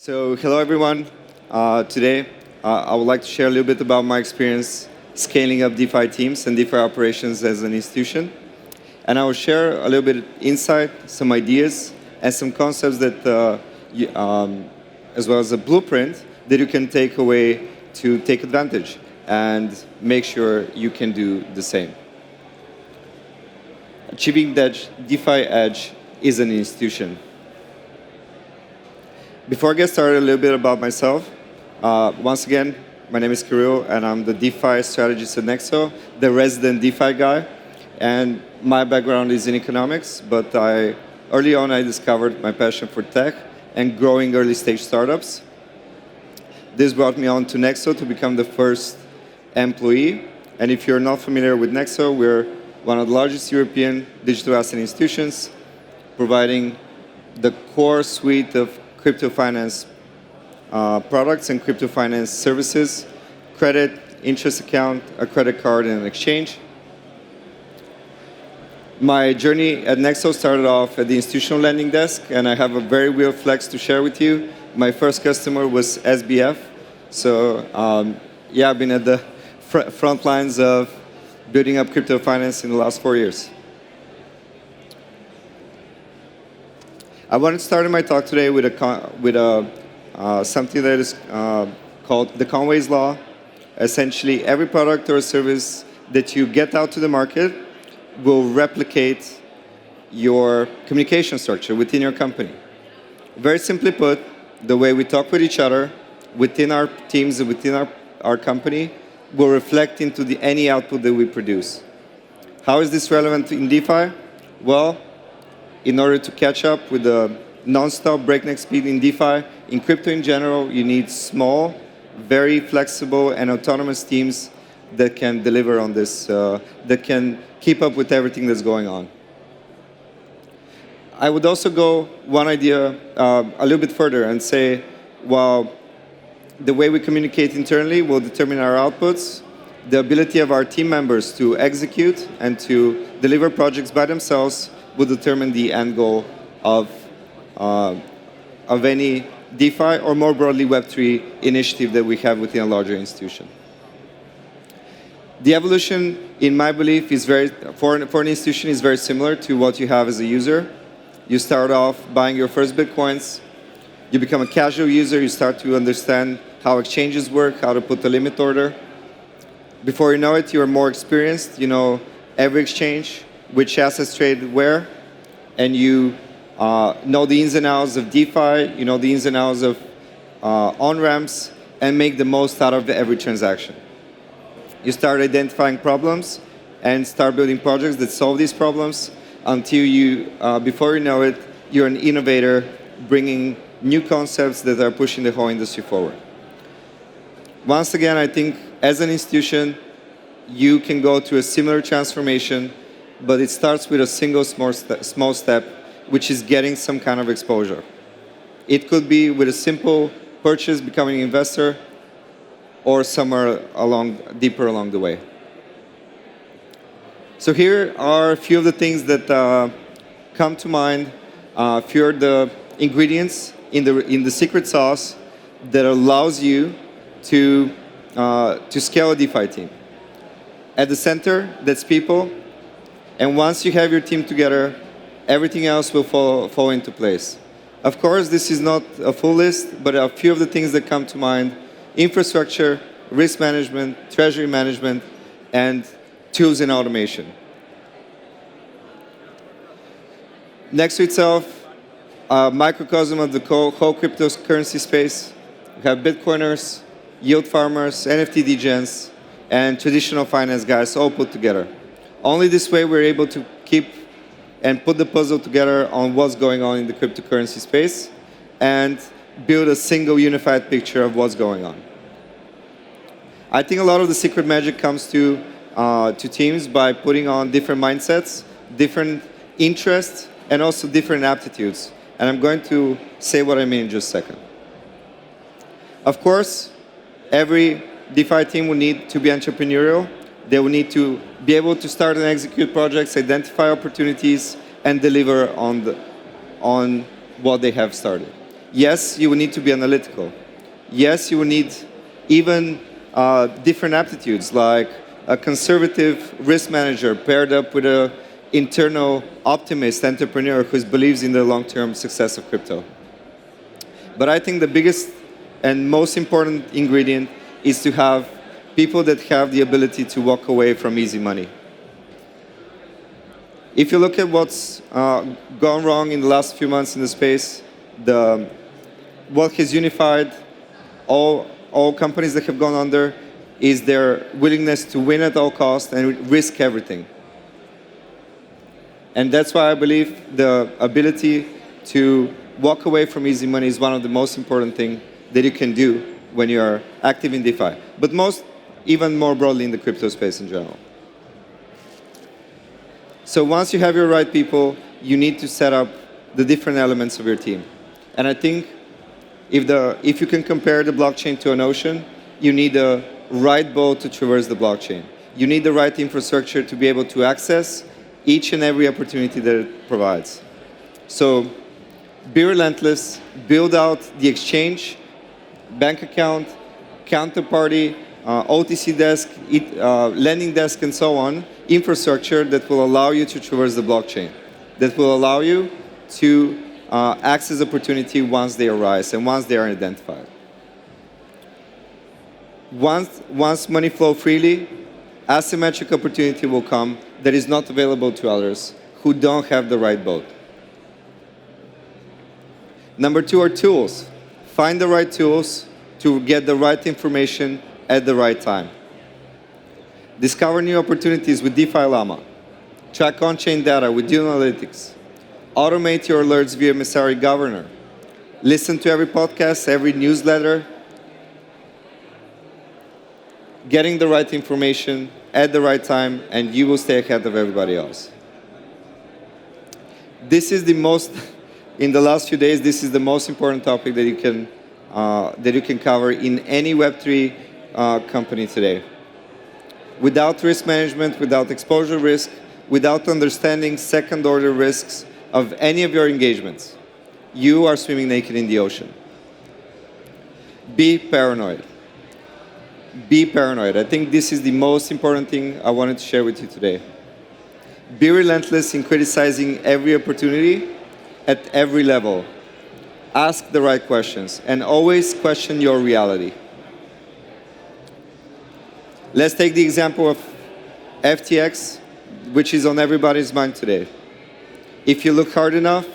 So, hello everyone. Today, I would like to share a little bit about my experience scaling up DeFi teams and DeFi operations as an institution. And I will share a little bit insight, some ideas, and some concepts that, as well as a blueprint that you can take away to take advantage and make sure you can do the same. Achieving that DeFi edge is an institution. Before I get started, a little bit about myself. Once again, my name is Kiril, and I'm the DeFi strategist at Nexo, the resident DeFi guy. And my background is in economics, but early on I discovered my passion for tech and growing early stage startups. This brought me on to Nexo to become the first employee. And if you're not familiar with Nexo, we're one of the largest European digital asset institutions, providing the core suite of crypto finance products and crypto finance services, credit, interest account, a credit card, and an exchange. My journey at Nexo started off at the institutional lending desk, and I have a very real flex to share with you. My first customer was SBF. So yeah, I've been at the front lines of building up crypto finance in the last 4 years. I wanted to start my talk today with something that is called the Conway's Law. Essentially, every product or service that you get out to the market will replicate your communication structure within your company. Very simply put, the way we talk with each other within our teams and within our company will reflect into any output that we produce. How is this relevant in DeFi? Well, in order to catch up with the non-stop breakneck speed in DeFi, in crypto in general, you need small, very flexible and autonomous teams that can deliver on this, that can keep up with everything that's going on. I would also go one idea a little bit further and say, while the way we communicate internally will determine our outputs, the ability of our team members to execute and to deliver projects by themselves will determine the end goal of any DeFi or more broadly Web3 initiative that we have within a larger institution. The evolution, in my belief, is for an institution is very similar to what you have as a user. You start off buying your first Bitcoins, you become a casual user, you start to understand how exchanges work, how to put the limit order. Before you know it, you're more experienced, you know every exchange, which assets trade where, and you know the ins and outs of DeFi, you know the ins and outs of on-ramps, and make the most out of every transaction. You start identifying problems and start building projects that solve these problems until you, before you know it, you're an innovator bringing new concepts that are pushing the whole industry forward. Once again, I think as an institution, you can go through a similar transformation, but it starts with a single small step, which is getting some kind of exposure. It could be with a simple purchase, becoming an investor, or somewhere deeper along the way. So here are a few of the things that come to mind, a few of the ingredients in the secret sauce that allows you to scale a DeFi team. At the center, that's people. And once you have your team together, everything else will fall into place. Of course, this is not a full list, but a few of the things that come to mind: infrastructure, risk management, treasury management, and tools and automation. Nexo itself, a microcosm of the whole cryptocurrency space. We have Bitcoiners, yield farmers, NFT degens, and traditional finance guys all put together. Only this way we're able to keep and put the puzzle together on what's going on in the cryptocurrency space and build a single unified picture of what's going on. I think a lot of the secret magic comes to teams by putting on different mindsets, different interests, and also different aptitudes. And I'm going to say what I mean in just a second. Of course, every DeFi team will need to be entrepreneurial. They will need to be able to start and execute projects, identify opportunities, and deliver on what they have started. Yes, you will need to be analytical. Yes, you will need even different aptitudes, like a conservative risk manager paired up with an internal optimist entrepreneur who believes in the long-term success of crypto. But I think the biggest and most important ingredient is to have people that have the ability to walk away from easy money. If you look at what's gone wrong in the last few months in the space, what has unified all companies that have gone under is their willingness to win at all costs and risk everything. And that's why I believe the ability to walk away from easy money is one of the most important things that you can do when you are active in DeFi, but even more broadly in the crypto space in general. So once you have your right people, you need to set up the different elements of your team. And I think if you can compare the blockchain to an ocean, you need the right boat to traverse the blockchain. You need the right infrastructure to be able to access each and every opportunity that it provides. So be relentless, build out the exchange, bank account, counterparty, OTC desk, lending desk, and so on, infrastructure that will allow you to traverse the blockchain, that will allow you to access opportunity once they arise and once they are identified. Once money flow freely, asymmetric opportunity will come that is not available to others who don't have the right boat. Number two are tools. Find the right tools to get the right information at the right time. Discover new opportunities with DeFi Llama. Track on-chain data with Dune Analytics. Automate your alerts via Messari Governor. Listen to every podcast, every newsletter. Getting the right information at the right time, and you will stay ahead of everybody else. This is in the last few days, this is the most important topic that you can cover in any Web3 company today. Without risk management, without exposure risk, without understanding second-order risks of any of your engagements, you are swimming naked in the ocean. Be paranoid. Be paranoid. I think this is the most important thing I wanted to share with you today. Be relentless in criticizing every opportunity at every level. Ask the right questions and always question your reality. Let's take the example of FTX, which is on everybody's mind today. If you look hard enough,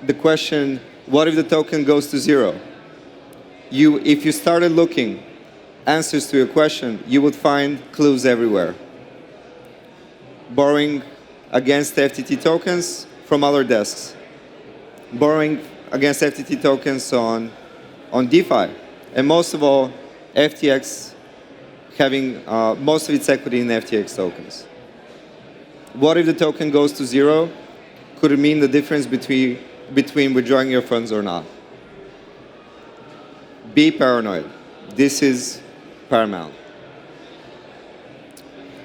the question, what if the token goes to zero? If you started looking answers to your question, you would find clues everywhere. Borrowing against FTT tokens from other desks. Borrowing against FTT tokens on DeFi. And most of all, FTX having most of its equity in FTX tokens. What if the token goes to zero? Could it mean the difference between withdrawing your funds or not? Be paranoid. This is paramount.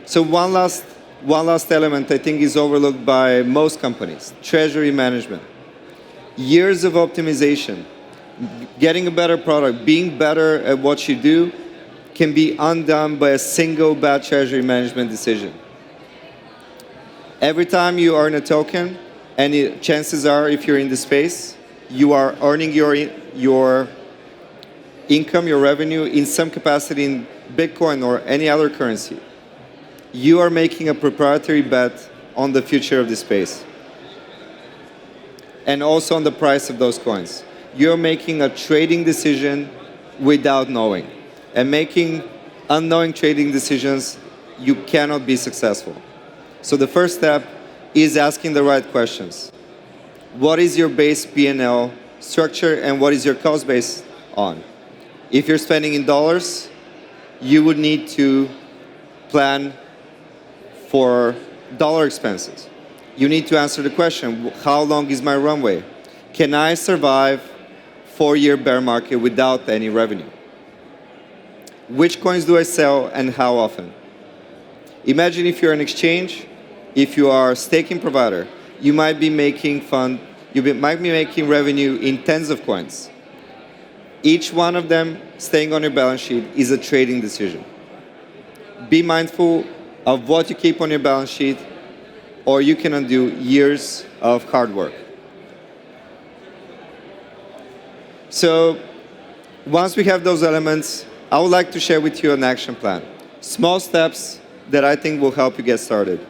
So one last element I think is overlooked by most companies, treasury management. Years of optimization, getting a better product, being better at what you do can be undone by a single bad treasury management decision. Every time you earn a token, and chances are if you're in the space, you are earning your income, your revenue in some capacity in Bitcoin or any other currency. You are making a proprietary bet on the future of the space. And also on the price of those coins. You're making a trading decision without knowing. And making unknowing trading decisions, you cannot be successful. So the first step is asking the right questions. What is your base P&L structure and what is your cost base on? If you're spending in dollars, you would need to plan for dollar expenses. You need to answer the question, how long is my runway? Can I survive 4-year bear market without any revenue? Which coins do I sell and how often? Imagine if you're an exchange, if you are a staking provider, you might be making revenue in tens of coins. Each one of them staying on your balance sheet is a trading decision. Be mindful of what you keep on your balance sheet, or you can undo years of hard work. So once we have those elements, I would like to share with you an action plan. Small steps that I think will help you get started.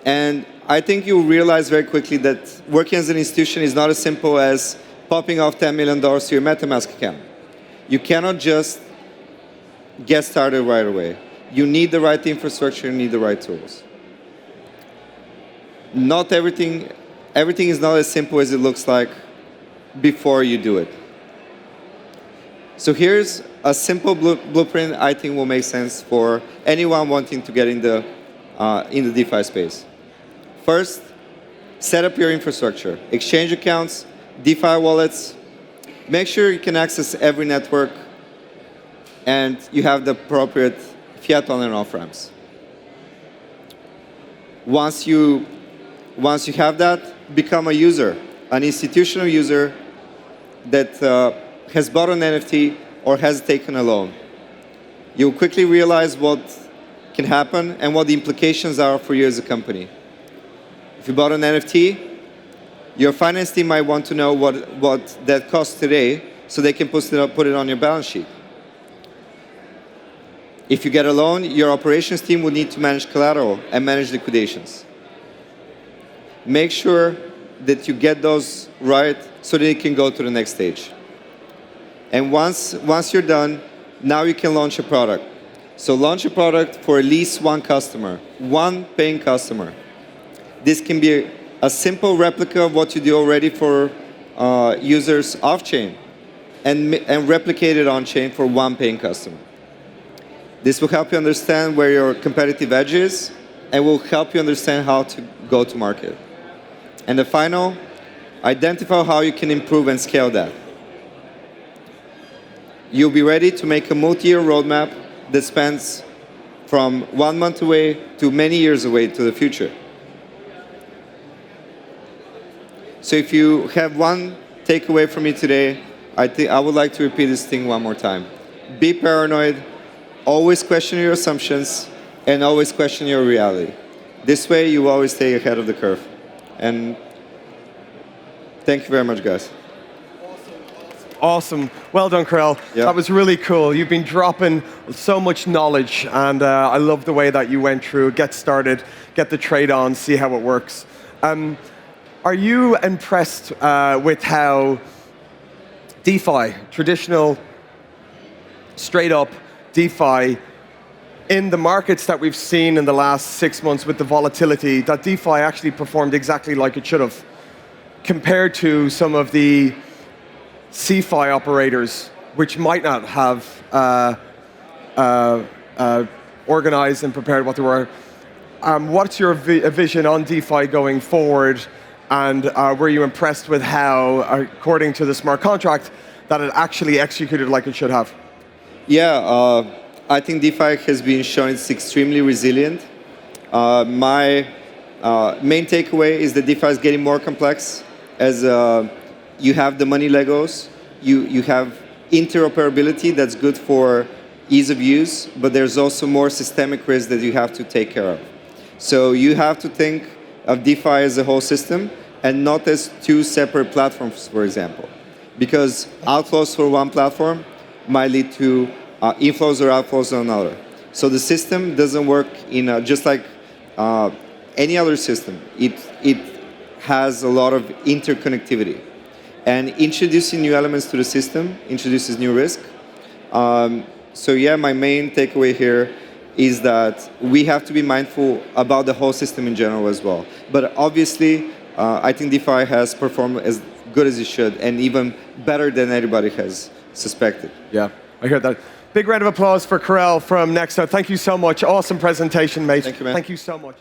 And I think you'll realize very quickly that working as an institution is not as simple as popping off $10 million to your MetaMask account. You cannot just get started right away. You need the right infrastructure, you need the right tools. Not everything is not as simple as it looks like before you do it. So here's a simple blueprint I think will make sense for anyone wanting to get in the DeFi space. First, set up your infrastructure. Exchange accounts, DeFi wallets. Make sure you can access every network and you have the appropriate fiat on and off ramps. Once you have that, become a user, an institutional user that has bought an NFT or has taken a loan. You'll quickly realize what can happen and what the implications are for you as a company. If you bought an NFT, your finance team might want to know what that costs today so they can put it on your balance sheet. If you get a loan, your operations team will need to manage collateral and manage liquidations. Make sure that you get those right so that you can go to the next stage. And once you're done, now you can launch a product. So launch a product for at least one customer, one paying customer. This can be a simple replica of what you do already for users off-chain and replicate it on-chain for one paying customer. This will help you understand where your competitive edge is and will help you understand how to go to market. And the final, identify how you can improve and scale that. You'll be ready to make a multi-year roadmap that spans from 1 month away to many years away to the future. So if you have one takeaway from me today, I would like to repeat this thing one more time. Be paranoid, always question your assumptions, and always question your reality. This way, you will always stay ahead of the curve. And thank you very much, guys. Awesome. Well done, Kiril. Yeah. That was really cool. You've been dropping so much knowledge, and I love the way that you went through, get started, get the trade on, see how it works. Are you impressed with how DeFi, traditional, straight-up DeFi, in the markets that we've seen in the last 6 months with the volatility, that DeFi actually performed exactly like it should have, compared to some of the CeFi operators, which might not have organized and prepared what they were? What's your vision on DeFi going forward? And were you impressed with how, according to the smart contract, that it actually executed like it should have? Yeah, I think DeFi has been showing it's extremely resilient. My main takeaway is that DeFi is getting more complex as you have the money Legos, you have interoperability that's good for ease of use, but there's also more systemic risk that you have to take care of. So you have to think of DeFi as a whole system and not as two separate platforms, for example. Because outflows for one platform might lead to inflows or outflows on another. So the system doesn't work in just like any other system. It has a lot of interconnectivity. And introducing new elements to the system introduces new risk. So yeah, my main takeaway here is that we have to be mindful about the whole system in general as well. But obviously, I think DeFi has performed as good as it should, and even better than anybody has suspected. Yeah, I heard that. Big round of applause for Kiril from Nexo. Thank you so much. Awesome presentation, mate. Thank you, man. Thank you so much.